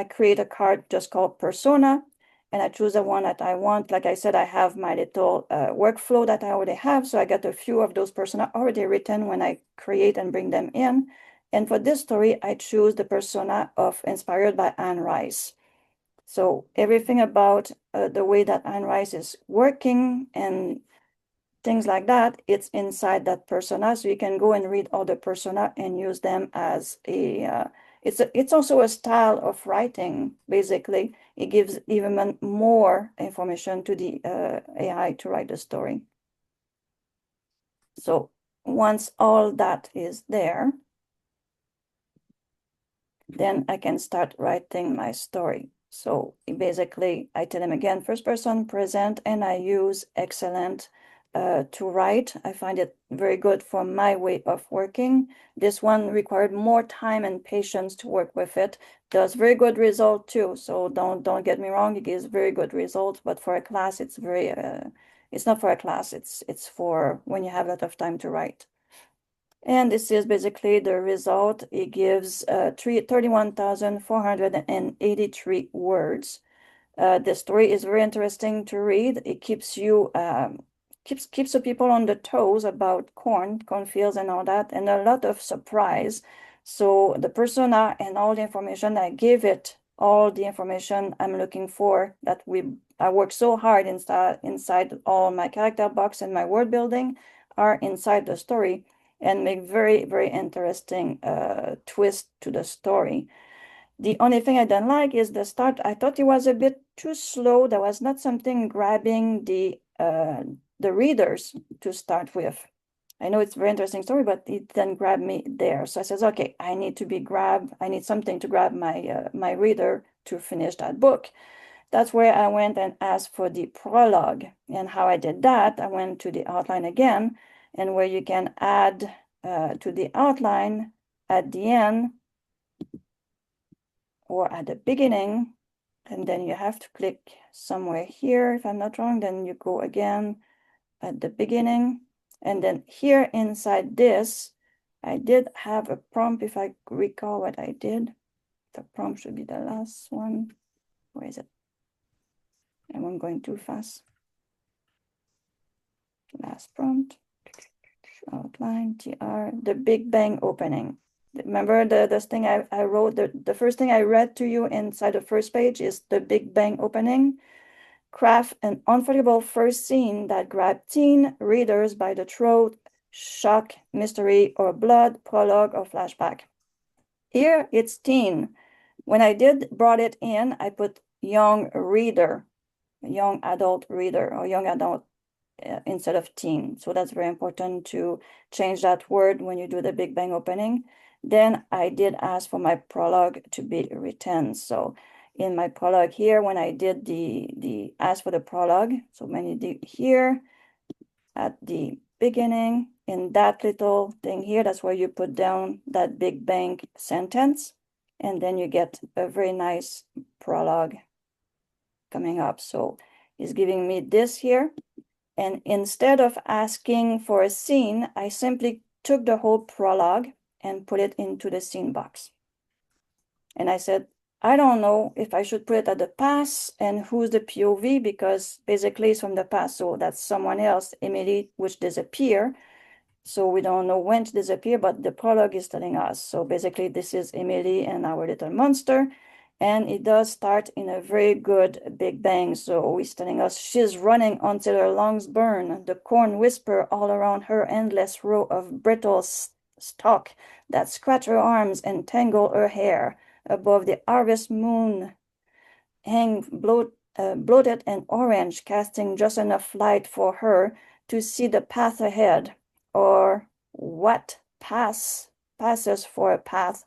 create a card just called persona, and I choose the one that I want. Like I said, I have my little workflow that I already have, so I got a few of those persona already written when I create and bring them in. And for this story, I choose the persona inspired by Anne Rice. So everything about the way that Anne Rice is working and things like that, it's inside that persona. So you can go and read all the persona and use them as it's also a style of writing, basically. It gives even more information to the AI to write the story. So once all that is there, then I can start writing my story. So basically, I tell them again, first person present, and I use excellent to write. I find it very good for my way of working. This one required more time and patience to work with it. Does very good result too. So don't get me wrong, it gives very good results. But for a class, it's very it's not for a class. It's for when you have a lot of time to write. And this is basically the result. It gives 31,483 words. The story is very interesting to read. It keeps you keeps the people on the toes about cornfields and all that, and a lot of surprise. So the persona and all the information, I give it all the information I'm looking for. I work so hard inside all my character box and my world building are inside the story, and make very, very interesting twist to the story. The only thing I don't like is the start. I thought it was a bit too slow. There was not something grabbing the readers to start with. I know it's a very interesting story, but it didn't grab me there. So I says, okay, I need something to grab my reader to finish that book. That's where I went and asked for the prologue. And how I did that, I went to the outline again, and where you can add to the outline at the end or at the beginning, and then you have to click somewhere here, if I'm not wrong, then you go again at the beginning, and then here inside this, I did have a prompt, if I recall what I did. The prompt should be the last one. Where is it? I'm going too fast. Last prompt, outline, TR, the Big Bang opening. Remember the thing I wrote, the first thing I read to you inside the first page is the Big Bang opening. Craft an unforgettable first scene that grabbed teen readers by the throat, shock, mystery, or blood, prologue, or flashback. Here it's teen. When I brought it in, I put young reader, young adult reader, or young adult instead of teen. So that's very important to change that word when you do the Big Bang opening. Then I did ask for my prologue to be written. So in my prologue here, when I did the ask for the prologue, so when you do here at the beginning, in that little thing here, that's where you put down that Big Bang sentence, and then you get a very nice prologue coming up. So it's giving me this here. And instead of asking for a scene, I simply took the whole prologue and put it into the scene box. And I said, I don't know if I should put it at the past and who's the POV, because basically it's from the past. So that's someone else, Emily, which disappear. So we don't know when to disappear, but the prologue is telling us. So basically this is Emily and our little monster. And it does start in a very good Big Bang. So he's telling us she's running until her lungs burn. The corn whisper all around her, endless row of brittle stalk that scratch her arms and tangle her hair. Above the harvest moon hang bloated and orange, casting just enough light for her to see the path ahead, or what passes for a path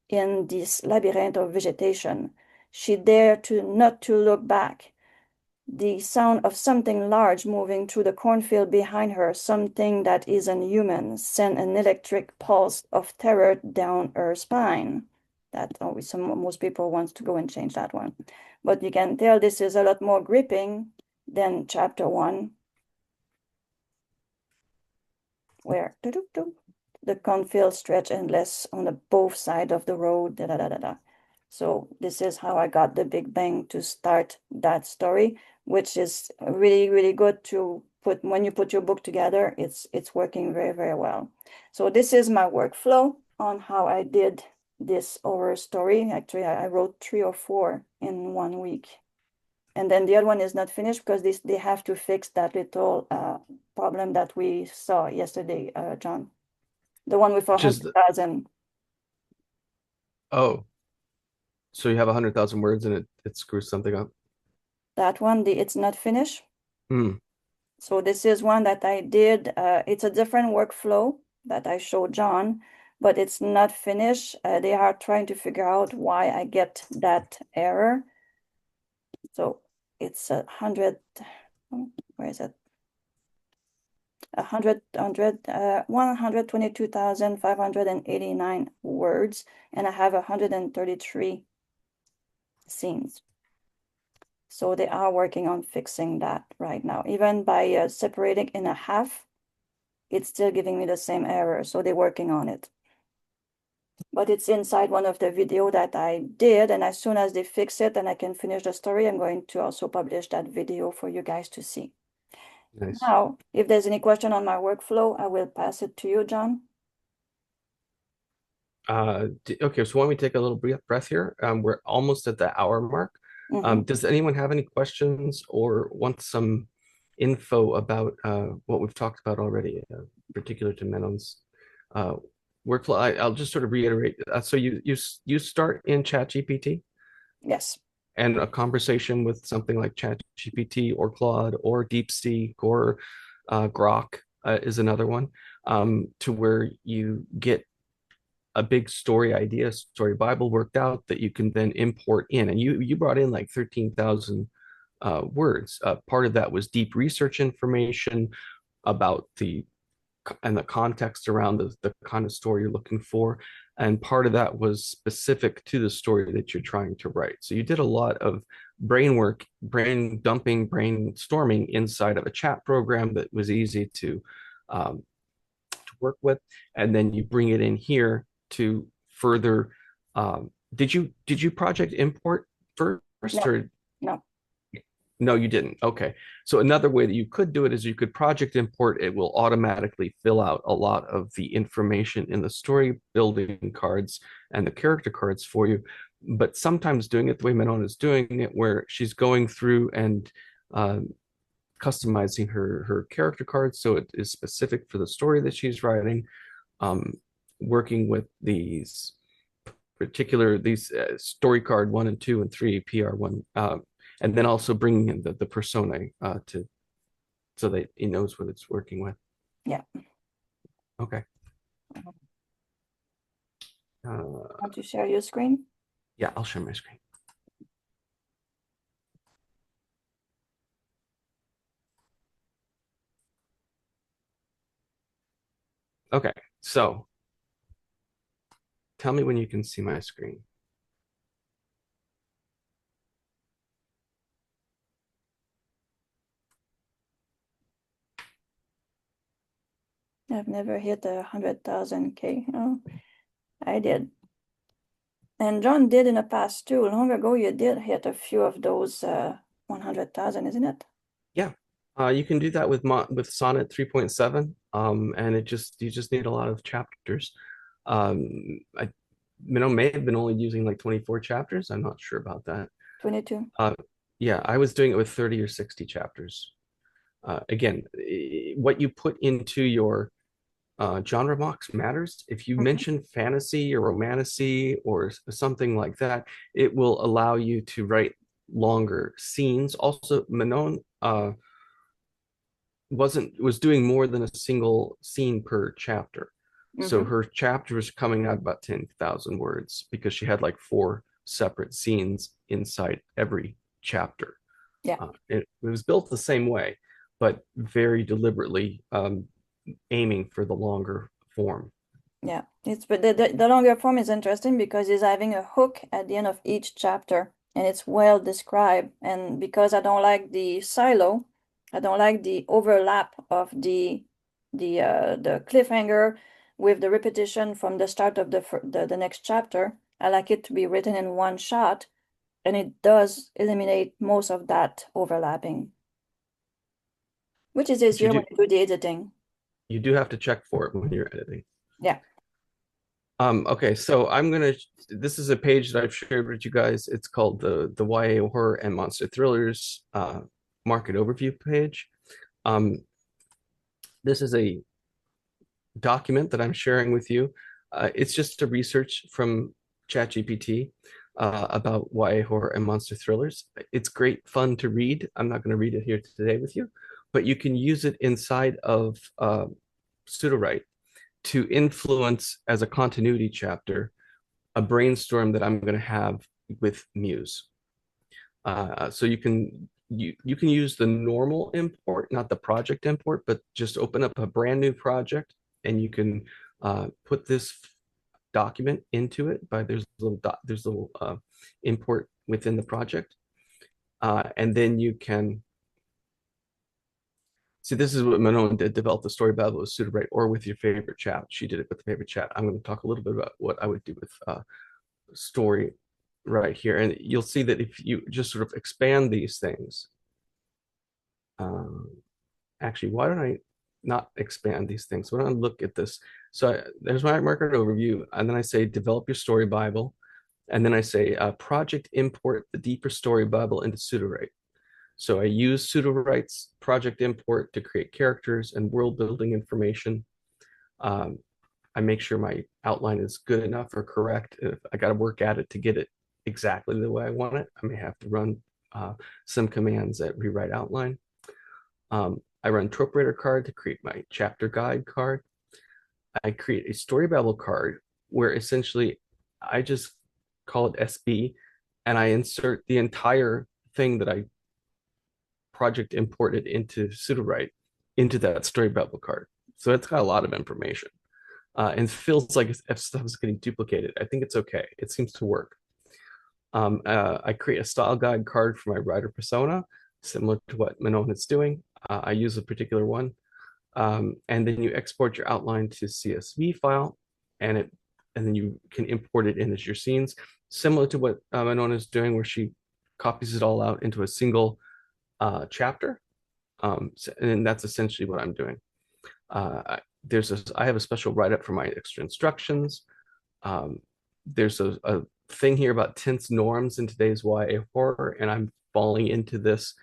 in this labyrinth of vegetation. She dared not to look back. The sound of something large moving through the cornfield behind her, something that isn't human, sent an electric pulse of terror down her spine. That always most people want to go and change that one. But you can tell this is a lot more gripping than chapter 1, where the cornfield stretch endless on both sides of the road. So this is how I got the Big Bang to start that story, which is really, really good to put when you put your book together. It's working very, very well. So this is my workflow on how I did this horror story. Actually, I wrote 3 or 4 in 1 week. And then the other one is not finished because they have to fix that little problem that we saw yesterday, John. The one with 100,000. Oh, so you have 100,000 words and it screws something up? That one, it's not finished. Hmm. So this is one that I did. It's a different workflow that I showed John, but it's not finished. They are trying to figure out why I get that error. So it's 100, where is it? 122,589 words, and I have 133 scenes. So they are working on fixing that right now. Even by separating in a half, it's still giving me the same error. So they're working on it. But it's inside one of the video that I did. And as soon as they fix it and I can finish the story, I'm going to also publish that video for you guys to see. Nice. Now, if there's any question on my workflow, I will pass it to you, John. Okay, so why don't we take a little breath here? We're almost at the hour mark. Mhm. Does anyone have any questions or want some info about what we've talked about already, particular to Menon's workflow? I'll just sort of reiterate. So you start in ChatGPT Yes. and a conversation with something like ChatGPT or Claude or DeepSeek or Grok is another one, to where you get a big story idea, story Bible worked out that you can then import in. And you brought in like 13,000 words. Part of that was deep research information about the context around the kind of story you're looking for. And part of that was specific to the story that you're trying to write. So you did a lot of brain work, brain dumping, brainstorming inside of a chat program that was easy to work with. And then you bring it in here to further. Did you project import first, No, or no. no, you didn't? Okay. So another way that you could do it is you could project import. It will automatically fill out a lot of the information in the story building cards and the character cards for you. But sometimes doing it the way Manon is doing it, where she's going through and customizing her character cards so it is specific for the story that she's writing, um, working with these story card 1 and 2 and 3 PR1, and then also bringing in the personae to so that he knows what it's working with. Yeah. Okay. Want to share your screen? Yeah, I'll share my screen. Okay, so tell me when you can see my screen. I've never hit 100,000 K. Oh, I did. And John did in the past too. Long ago, you did hit a few of those 100,000, isn't it? Yeah, you can do that with Sonnet 3.7, and you just need a lot of chapters. I may have been only using like 24 chapters. I'm not sure about that. 22. Yeah, I was doing it with 30 or 60 chapters. Again, what you put into your genre box matters. If you mention fantasy or romantasy or something like that, it will allow you to write longer scenes. Also, Manon was doing more than a single scene per chapter. So her chapter was coming out about 10,000 words because she had like 4 separate scenes inside every chapter. Yeah. It was built the same way, but very deliberately aiming for the longer form. Yeah, but the longer form is interesting because it's having a hook at the end of each chapter and it's well described. And because I don't like the silo, I don't like the overlap of the cliffhanger with the repetition from the start of the next chapter. I like it to be written in one shot, and it does eliminate most of that overlapping, which is easier when you do the editing. You do have to check for it when you're editing. Yeah. Okay, so this is a page that I've shared with you guys. It's called the YA horror and monster thrillers market overview page. This is a document that I'm sharing with you. It's just a research from ChatGPT about YA horror and monster thrillers. It's great fun to read. I'm not going to read it here today with you, but you can use it inside of Sudowrite to influence as a continuity chapter a brainstorm that I'm going to have with Muse. So you can use the normal import, not the project import, but just open up a brand new project and you can put this document into it. There's little import within the project, and then you can see, this is what Manon did, develop the story battle with Sudowrite or with your favorite chat. She did it with the favorite chat. I'm going to talk a little bit about what I would do with story right here. And you'll see that if you just sort of expand these things actually, why don't I not expand these things? Why don't I look at this? So there's my market overview. And then I say, develop your story Bible. And then I say, project import the deeper story Bible into Sudowrite. So I use Sudowrite's project import to create characters and world building information. I make sure my outline is good enough or correct. If I got to work at it to get it exactly the way I want it, I may have to run some commands that rewrite outline. I run Tropperator card to create my chapter guide card. I create a story Bible card where essentially I just call it SB, and I insert the entire thing that I project imported into Sudowrite into that story Bible card. So it's got a lot of information. And feels like if stuff is getting duplicated, I think it's okay. It seems to work. I create a style guide card for my writer persona, similar to what Manon is doing. I use a particular one. And then you export your outline to CSV file, and then you can import it in as your scenes, similar to what Manon is doing, where she copies it all out into a single chapter. And that's essentially what I'm doing. I have a special write-up for my extra instructions. There's a thing here about tense norms in today's YA horror, and I'm falling into this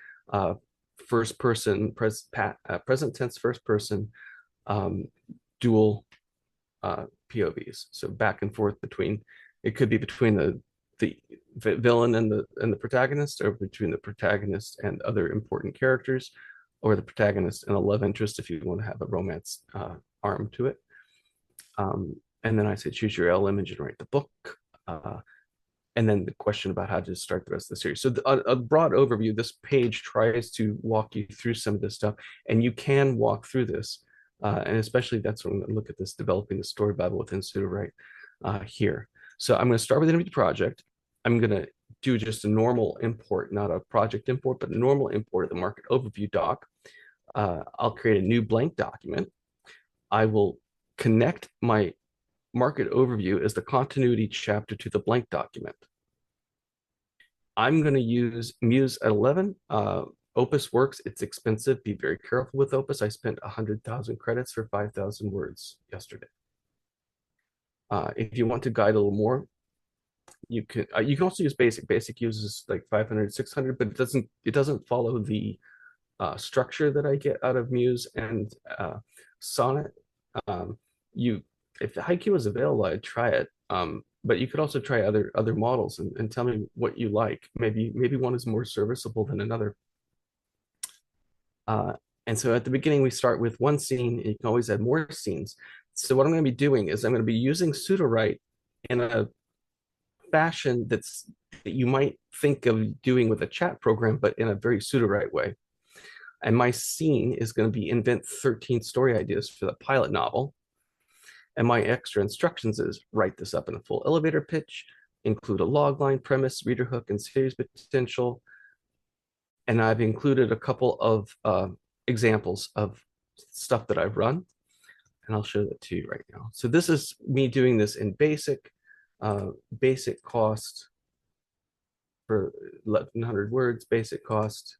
first person, present tense first person dual POVs. So back and forth between, it could be between the villain and the protagonist, or between the protagonist and other important characters, or the protagonist and a love interest if you want to have a romance arm to it. And then I say choose your L image and write the book. And then the question about how to start the rest of the series. So a broad overview, this page tries to walk you through some of this stuff, and you can walk through this. And especially that's when I'm going to look at this developing the story Bible within Sudowrite here. So I'm going to start with the project. I'm going to do just a normal import, not a project import, but a normal import of the market overview doc. I'll create a new blank document. I will connect my market overview as the continuity chapter to the blank document. I'm going to use Muse at 11. Opus works. It's expensive. Be very careful with Opus. I spent 100,000 credits for 5,000 words yesterday. If you want to guide a little more, you can also use Basic. Basic uses like 500, 600, but it doesn't follow the structure that I get out of Muse and Sonnet. If the Haiku is available, I'd try it. But you could also try other models and tell me what you like. Maybe one is more serviceable than another. And so at the beginning, we start with one scene, and you can always add more scenes. So what I'm going to be doing is I'm going to be using Sudowrite in a fashion that you might think of doing with a chat program, but in a very Sudowrite way. And my scene is going to be invent 13 story ideas for the pilot novel. And my extra instructions is write this up in a full elevator pitch, include a logline, premise, reader hook, and series potential. And I've included a couple of examples of stuff that I've run. And I'll show that to you right now. So this is me doing this in basic cost for 1,100 words, basic cost.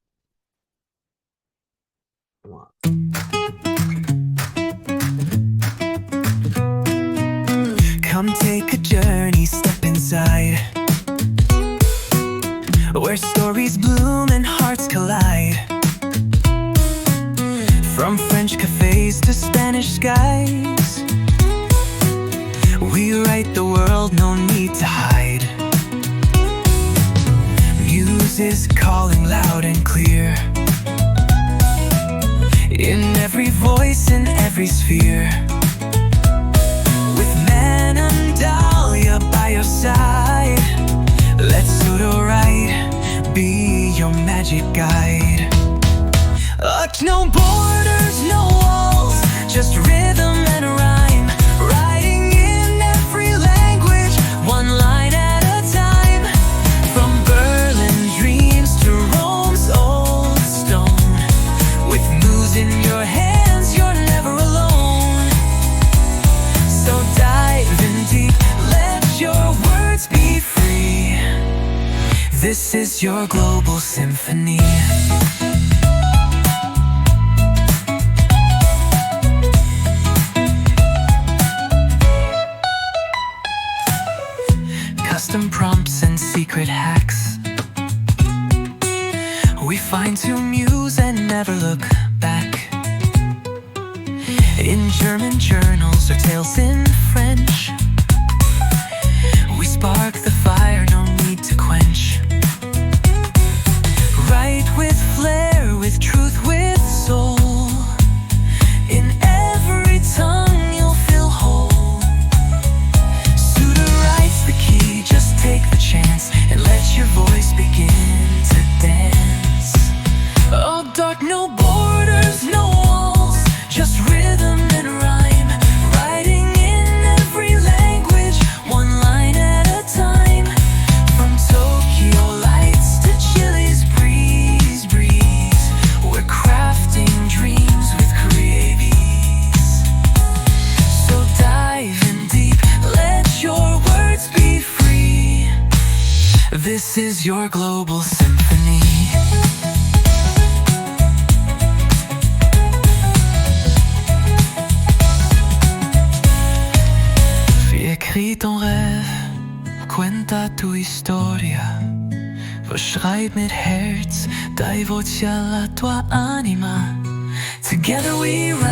Come take a journey, step inside, where stories bloom and hearts collide. From French cafes to Spanish skies, we write the world, no need to hide. Muse is calling loud and clear, in every voice, in every sphere. With Man and Dahlia by your side, let Sudowrite be your magic guide. No borders, no walls, just rhythm and rhyme, writing in every language, one line at a time. From Berlin dreams to Rome's old stone, with Muse in your hands, you're never alone. So dive in deep, let your words be free. This is your global symphony. custom prompts and secret hacks. We fine-tune muse and never look back. In German journals or tales in French, we spark the fire, no need to quench. Write with flair, with truth, with soul. In every tongue you'll feel whole. Sudowrite's the key, just take the chance and let your voice begin to dance. Oh, dark, no borders, no walls, just rhythm and rhyme. Writing in every language, one line at a time. From Tokyo lights to Chile's breeze, we're crafting dreams with creative ease. So dive in deep, let your words be free. This is your global symphony. Écris ton rêve, cuenta tu historia. Verschreib mit Herz, dai voce alla tua anima. Together we rise.